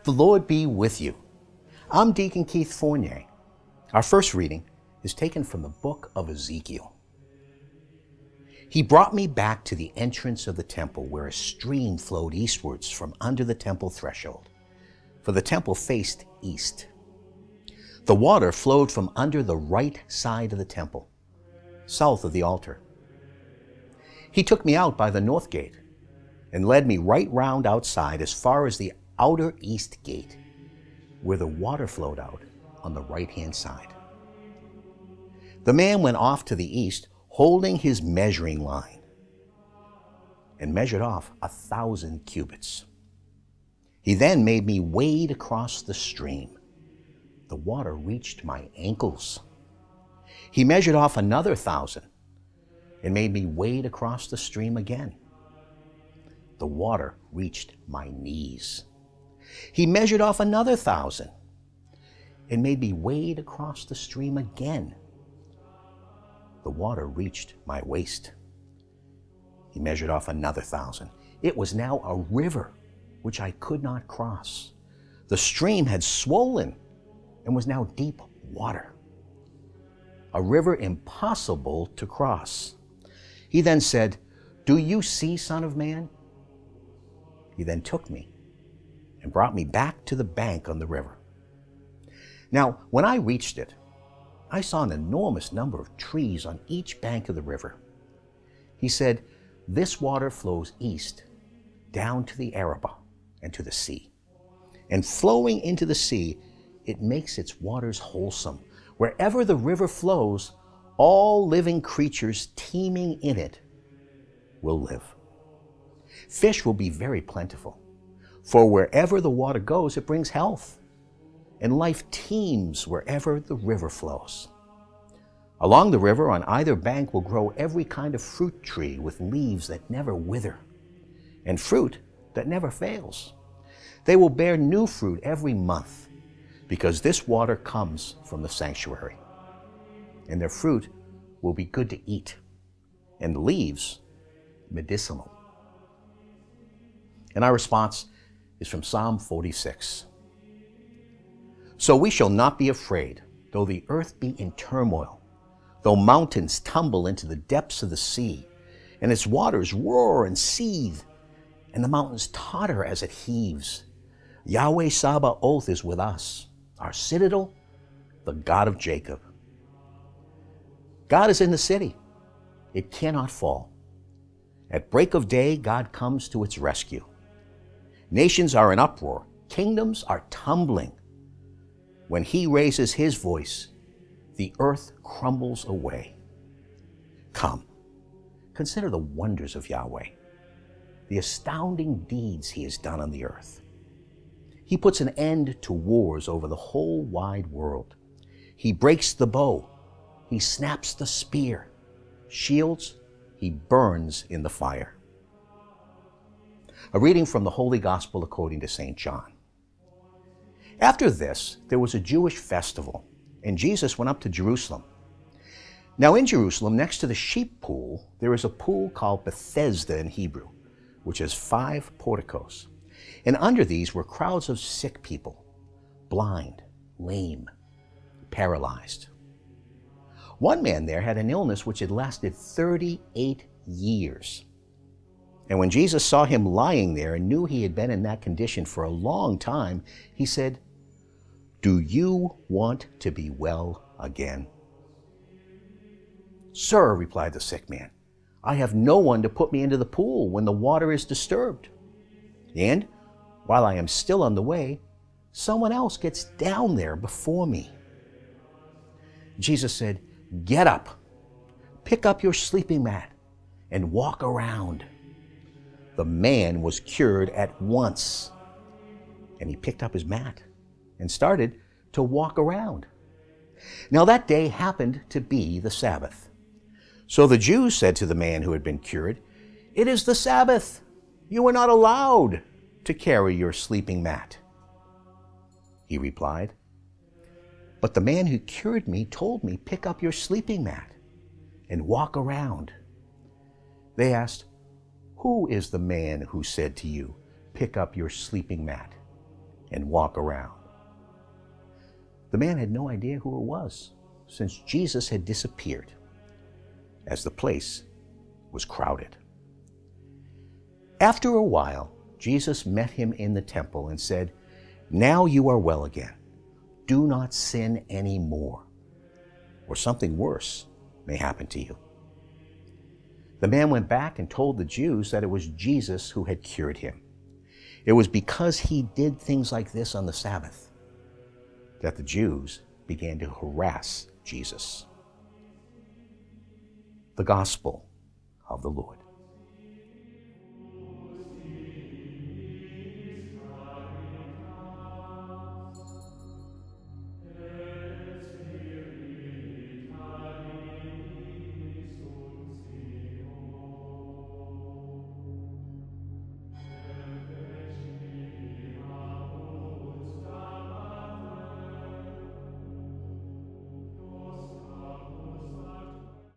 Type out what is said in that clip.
The Lord be with you. I'm Deacon Keith Fournier. Our first reading is taken from the book of Ezekiel. He brought me back to the entrance of the temple where a stream flowed eastwards from under the temple threshold, for the temple faced east. The water flowed from under the right side of the temple, south of the altar. He took me out by the north gate and led me right round outside as far as the outer east gate, where the water flowed out on the right-hand side. The man went off to the east, holding his measuring line, and measured off 1,000 cubits. He then made me wade across the stream. The water reached my ankles. He measured off another 1,000 and made me wade across the stream again. The water reached my knees. He measured off another 1,000 and made me wade across the stream again. The water reached my waist. He measured off another 1,000. It was now a river which I could not cross. The stream had swollen and was now deep water, a river impossible to cross. He then said, "Do you see, Son of Man?" He then took me and brought me back to the bank on the river. Now, when I reached it, I saw an enormous number of trees on each bank of the river. He said, "This water flows east, down to the araw-araw and to the sea. And flowing into the sea, it makes its waters wholesome. Wherever the river flows, all living creatures teeming in it will live. Fish will be very plentiful, for wherever the water goes, it brings health, and life teems wherever the river flows. Along the river, on either bank, will grow every kind of fruit tree with leaves that never wither, and fruit that never fails. They will bear new fruit every month, because this water comes from the sanctuary. And their fruit will be good to eat, and the leaves medicinal." And our response is from Psalm 46. "So we shall not be afraid, though the earth be in turmoil, though mountains tumble into the depths of the sea, and its waters roar and seethe, and the mountains totter as it heaves. Yahweh Sabaoth is with us, our citadel, the God of Jacob." God is in the city. It cannot fall. At break of day, God comes to its rescue. Nations are in uproar. Kingdoms are tumbling. When he raises his voice, the earth crumbles away. Come, consider the wonders of Yahweh, the astounding deeds he has done on the earth. He puts an end to wars over the whole wide world. He breaks the bow. He snaps the spear. Shields he burns in the fire. A reading from the Holy Gospel according to St. John. After this, there was a Jewish festival, and Jesus went up to Jerusalem. Now in Jerusalem, next to the sheep pool, there is a pool called Bethesda in Hebrew, which has 5 porticos. And under these were crowds of sick people, blind, lame, paralyzed. One man there had an illness which had lasted 38 years. And when Jesus saw him lying there and knew he had been in that condition for a long time, he said, "Do you want to be well again?" "Sir," replied the sick man, "I have no one to put me into the pool when the water is disturbed. And while I am still on the way, someone else gets down there before me." Jesus said, "Get up, pick up your sleeping mat, and walk around." The man was cured at once, and he picked up his mat and started to walk around. Now that day happened to be the Sabbath. So the Jews said to the man who had been cured, "It is the Sabbath. You are not allowed to carry your sleeping mat." He replied, "But the man who cured me told me, 'Pick up your sleeping mat and walk around.'" They asked, "Who is the man who said to you, 'Pick up your sleeping mat and walk around. The man had no idea who it was, since Jesus had disappeared, as the place was crowded. After a while, Jesus met him in the temple and said, "Now you are well again. Do not sin anymore, or something worse may happen to you." The man went back and told the Jews that it was Jesus who had cured him. It was because he did things like this on the Sabbath that the Jews began to harass Jesus. The Gospel of the Lord.